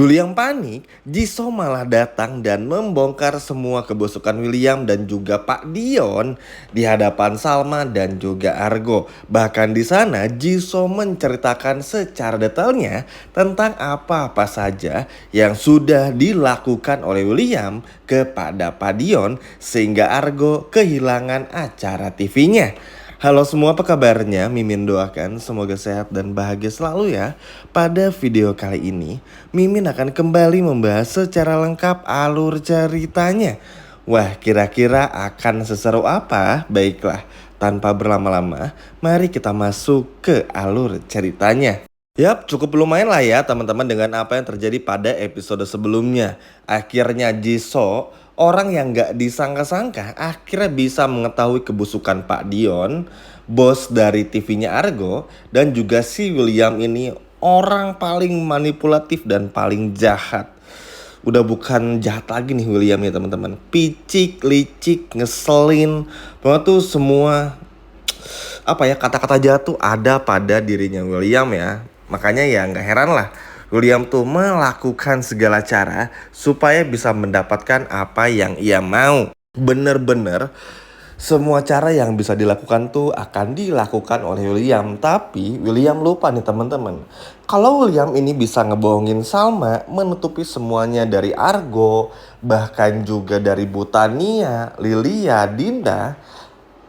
William panik, Jisoo malah datang dan membongkar semua kebusukan William dan juga Pak Dion di hadapan Salma dan juga Argo. Bahkan di sana Jisoo menceritakan secara detailnya tentang apa-apa saja yang sudah dilakukan oleh William kepada Pak Dion sehingga Argo kehilangan acara TV-nya. Halo semua, apa kabarnya? Mimin doakan semoga sehat dan bahagia selalu ya. Pada video kali ini, Mimin akan kembali membahas secara lengkap alur ceritanya. Wah, kira-kira akan seseru apa? Baiklah, tanpa berlama-lama, mari kita masuk ke alur ceritanya. Yap, cukup lumayan lah ya teman-teman dengan apa yang terjadi pada episode sebelumnya. Akhirnya Jisoo, orang yang gak disangka-sangka, akhirnya bisa mengetahui kebusukan Pak Dion, bos dari TV-nya Argo, dan juga si William ini orang paling manipulatif dan paling jahat. Udah bukan jahat lagi nih William ya teman-teman. Picik, licik, ngeselin. Pokoknya tuh semua kata-kata jahat tuh ada pada dirinya William ya. Makanya ya nggak heran lah William tuh melakukan segala cara supaya bisa mendapatkan apa yang ia mau. Bener-bener semua cara yang bisa dilakukan tuh akan dilakukan oleh William. Tapi William lupa nih teman-teman. Kalau William ini bisa ngebohongin Salma, menutupi semuanya dari Argo, bahkan juga dari Butania, Lilia, Dinda,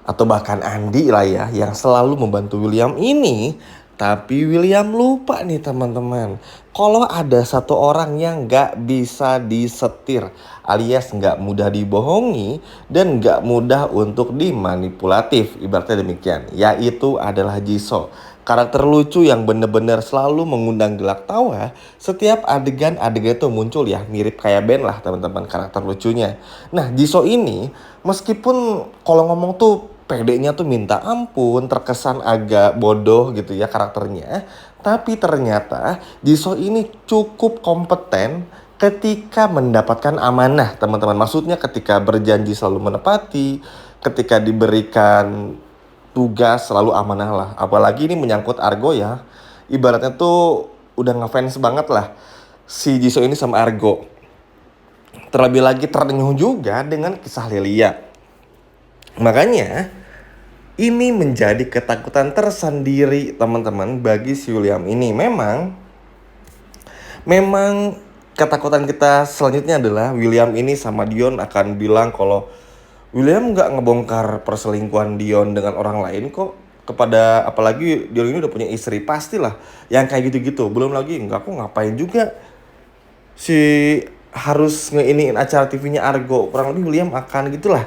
atau bahkan Andi lah ya yang selalu membantu William ini. Tapi William lupa nih teman-teman, kalau ada satu orang yang gak bisa disetir alias gak mudah dibohongi dan gak mudah untuk dimanipulatif, ibaratnya demikian, yaitu adalah Jisoo. Karakter lucu yang bener-bener selalu mengundang gelak tawa. Setiap adegan-adegan itu muncul ya, mirip kayak Ben lah teman-teman karakter lucunya. Nah Jisoo ini meskipun kalau ngomong tuh pedenya tuh minta ampun, terkesan agak bodoh gitu ya karakternya. Tapi ternyata Jisoo ini cukup kompeten ketika mendapatkan amanah teman-teman. Maksudnya ketika berjanji selalu menepati, ketika diberikan tugas selalu amanah lah. Apalagi ini menyangkut Argo ya. Ibaratnya tuh udah ngefans banget lah si Jisoo ini sama Argo. Terlebih lagi ternyuh juga dengan kisah Lilia. Makanya ini menjadi ketakutan tersendiri teman-teman bagi si William ini. Memang ketakutan kita selanjutnya adalah William ini sama Dion akan bilang kalau William nggak ngebongkar perselingkuhan Dion dengan orang lain kok. Kepada apalagi Dion ini udah punya istri, pastilah yang kayak gitu-gitu. Belum lagi nggak, kok ngapain juga si harus ngeiniin acara TV-nya Argo. Kurang lebih William akan gitulah.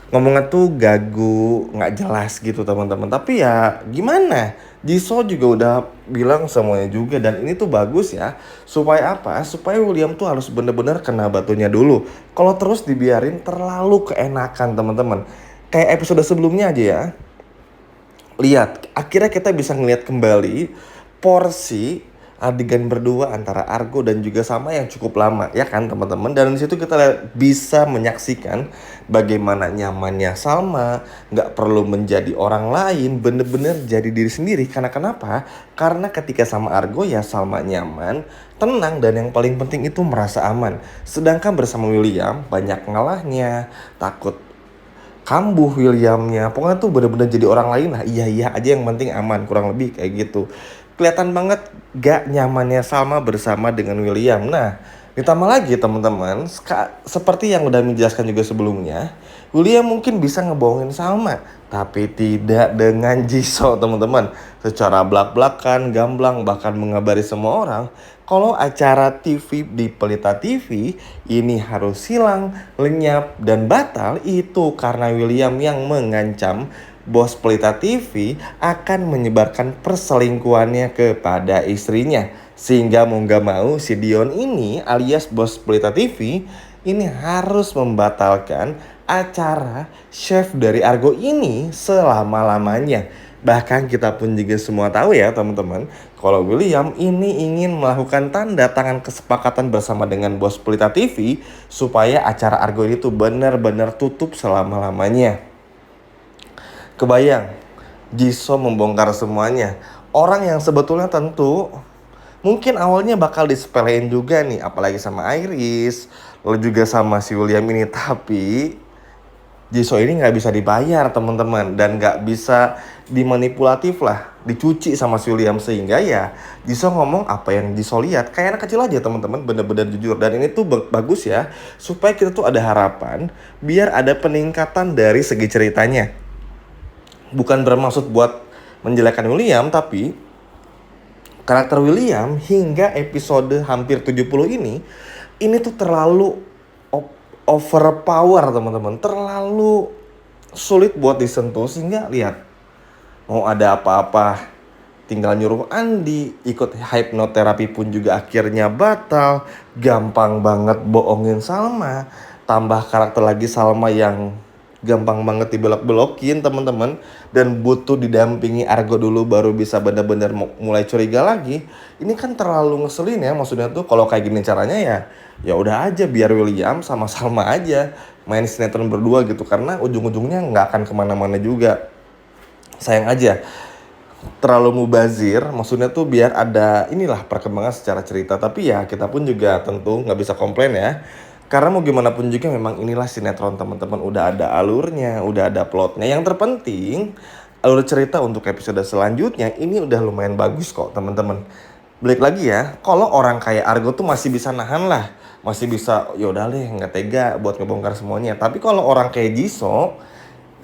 Ngomongnya tuh gagu, nggak jelas gitu teman-teman. Tapi ya gimana? Jisoo juga udah bilang semuanya juga. Dan ini tuh bagus ya. Supaya apa? Supaya William tuh harus bener-bener kena batunya dulu. Kalau terus dibiarin terlalu keenakan teman-teman. Kayak episode sebelumnya aja ya. Lihat, akhirnya kita bisa ngeliat kembali porsi adegan berdua antara Argo dan juga Salma yang cukup lama ya kan teman-teman. Dan di situ kita bisa menyaksikan bagaimana nyamannya Salma, nggak perlu menjadi orang lain, bener-bener jadi diri sendiri. Karena kenapa? Karena ketika sama Argo ya Salma nyaman, tenang, dan yang paling penting itu merasa aman. Sedangkan bersama William banyak ngalahnya, takut kambuh Williamnya. Pokoknya tuh bener-bener jadi orang lain lah. Iya aja yang penting aman, kurang lebih kayak gitu. Kelihatan banget gak nyamannya Salma bersama dengan William. Nah, ditambah lagi teman-teman, seperti yang udah menjelaskan juga sebelumnya, William mungkin bisa ngebohongin Salma, tapi tidak dengan Jisoo teman-teman. Secara blak-blakan, gamblang, bahkan mengabari semua orang kalau acara TV di Pelita TV ini harus hilang, lenyap, dan batal, itu karena William yang mengancam bos Pelita TV akan menyebarkan perselingkuhannya kepada istrinya. Sehingga mau gak mau si Dion ini alias bos Pelita TV ini harus membatalkan acara chef dari Argo ini selama-lamanya. Bahkan kita pun juga semua tahu ya teman-teman, kalau William ini ingin melakukan tanda tangan kesepakatan bersama dengan bos Pelita TV supaya acara Argo ini tuh benar-benar tutup selama-lamanya. Kebayang Jisoo membongkar semuanya. Orang yang sebetulnya tentu Mungkin awalnya bakal disepelein juga nih, apalagi sama Iris, lalu juga sama si William ini, tapi Jisoo ini nggak bisa dibayar teman-teman dan nggak bisa dimanipulatif lah, dicuci sama si William sehingga ya Jisoo ngomong apa yang Jisoo lihat kayak anak kecil aja teman-teman, bener-bener jujur. Dan ini tuh bagus ya supaya kita tuh ada harapan biar ada peningkatan dari segi ceritanya. Bukan bermaksud buat menjelekkan William, tapi karakter William hingga episode hampir 70 ini tuh terlalu overpower teman-teman, terlalu sulit buat disentuh sehingga lihat mau ada apa-apa tinggal nyuruh Andi ikut hipnoterapi pun juga akhirnya batal, gampang banget bohongin Salma, tambah karakter lagi Salma yang gampang banget dibelok-belokin teman-teman, dan butuh didampingi Argo dulu baru bisa benar-benar mulai curiga lagi. Ini kan terlalu ngeselin ya, maksudnya tuh kalau kayak gini caranya ya udah aja biar William sama Salma aja main sinetron berdua gitu, karena ujung-ujungnya nggak akan kemana-mana juga. Sayang aja terlalu mubazir, maksudnya tuh biar ada inilah perkembangan secara cerita. Tapi ya kita pun juga tentu nggak bisa komplain ya, karena mau gimana pun juga memang inilah sinetron teman-teman, udah ada alurnya, udah ada plotnya. Yang terpenting alur cerita untuk episode selanjutnya ini udah lumayan bagus kok teman-teman. Balik lagi ya, kalau orang kayak Argo tuh masih bisa nahan lah, masih bisa yaudah deh nggak tega buat ngebongkar semuanya. Tapi kalau orang kayak Jisoo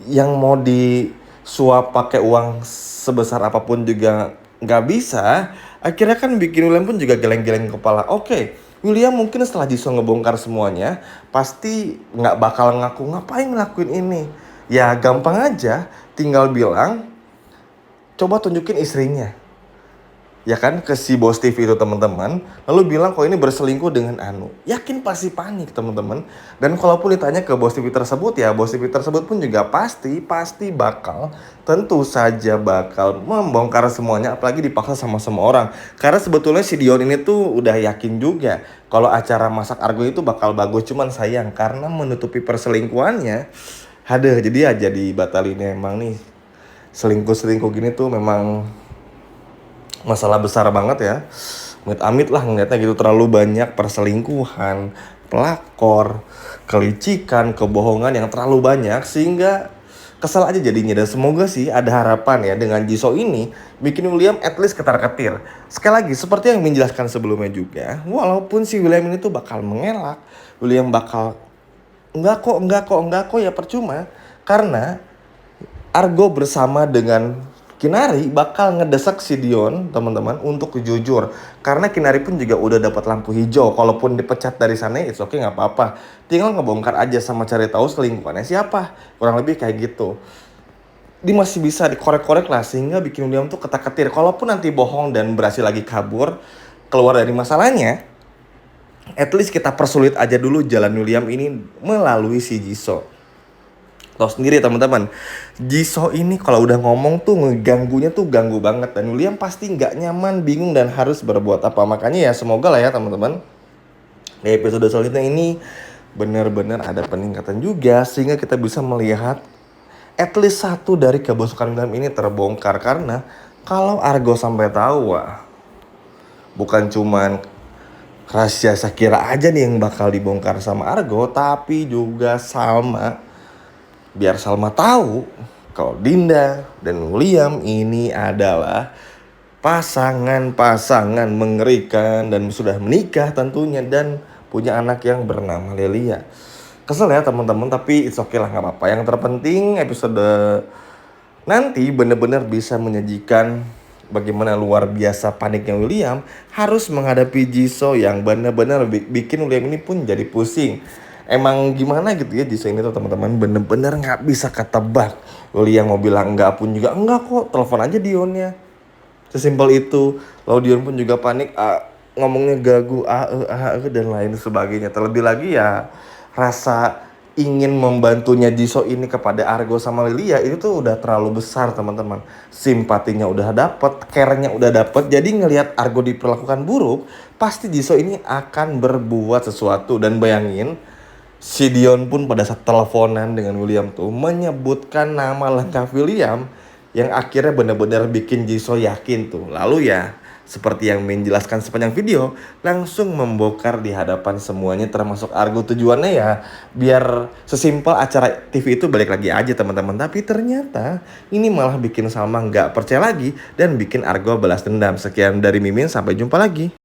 yang mau disuap pakai uang sebesar apapun juga nggak bisa, akhirnya kan bikin William pun juga geleng-geleng kepala. Oke, William mungkin setelah Jisoo ngebongkar semuanya pasti nggak bakal ngaku ngapain ngelakuin ini. Ya gampang aja, tinggal bilang coba tunjukin istrinya, ya kan, ke si bos TV itu teman-teman, lalu bilang kok ini berselingkuh dengan Anu. Yakin pasti panik teman-teman. Dan kalaupun ditanya ke bos TV tersebut, ya bos TV tersebut pun juga pasti bakal, tentu saja bakal membongkar semuanya, apalagi dipaksa sama semua orang. Karena sebetulnya si Dion ini tuh udah yakin juga kalau acara masak Argo itu bakal bagus, cuman sayang karena menutupi perselingkuhannya, aduh jadi ya jadi batalin. Emang nih selingkuh gini tuh memang masalah besar banget ya. Amit-amit lah ngeliatnya gitu, terlalu banyak perselingkuhan, pelakor, kelicikan, kebohongan yang terlalu banyak sehingga kesel aja jadinya. Dan semoga sih ada harapan ya dengan Jisoo ini bikin William at least ketar-ketir. Sekali lagi seperti yang menjelaskan sebelumnya juga, walaupun si William ini tuh bakal mengelak, William bakal enggak kok ya percuma, karena Argo bersama dengan Kinari bakal ngedesak si Dion teman-teman untuk jujur, karena Kinari pun juga udah dapat lampu hijau. Kalaupun dipecat dari sana it's okay, nggak apa-apa, tinggal ngebongkar aja sama cari tahu selingkuhannya siapa, kurang lebih kayak gitu. Dia masih bisa dikorek-korek lah sehingga bikin William tuh ketar-ketir. Kalaupun nanti bohong dan berhasil lagi kabur keluar dari masalahnya, at least kita persulit aja dulu jalan William ini melalui si Jisoo. Tahu sendiri teman-teman, Jisoo ini kalau udah ngomong tuh ngeganggunya tuh ganggu banget, dan William pasti nggak nyaman, bingung dan harus berbuat apa. Makanya ya semoga lah ya teman-teman di episode selanjutnya ini benar-benar ada peningkatan juga sehingga kita bisa melihat at least satu dari kebusukan William ini terbongkar. Karena kalau Argo sampai tahu, wah, bukan cuman rahasia Shakira aja nih yang bakal dibongkar sama Argo, tapi juga Salma. Biar Salma tahu kalau Dinda dan William ini adalah pasangan mengerikan dan sudah menikah tentunya dan punya anak yang bernama Lelia. Kesel ya teman-teman, tapi it's okay lah, nggak apa-apa. Yang terpenting episode nanti benar-benar bisa menyajikan bagaimana luar biasa paniknya William harus menghadapi Jisoo yang benar-benar bikin William ini pun jadi pusing. Emang gimana gitu ya Jisoo ini tuh teman-teman, bener-bener nggak bisa ketebak. William mau bilang enggak pun juga enggak kok, telepon aja Dionnya, sesimpel itu. Lalu Dion pun juga panik, ngomongnya gagu, dan lain sebagainya. Terlebih lagi ya rasa ingin membantunya Jisoo ini kepada Argo sama Lilia itu tuh udah terlalu besar teman-teman. Simpatinya udah dapet, care-nya udah dapet, jadi ngelihat Argo diperlakukan buruk, pasti Jisoo ini akan berbuat sesuatu. Dan bayangin, si Dion pun pada saat teleponan dengan William tuh menyebutkan nama lengkap William yang akhirnya benar-benar bikin Jisoo yakin tuh. Lalu ya seperti yang Min jelaskan sepanjang video, langsung membongkar di hadapan semuanya termasuk Argo. Tujuannya ya biar sesimpel acara TV itu balik lagi aja teman-teman. Tapi ternyata ini malah bikin Salma nggak percaya lagi dan bikin Argo balas dendam. Sekian dari Mimin, sampai jumpa lagi.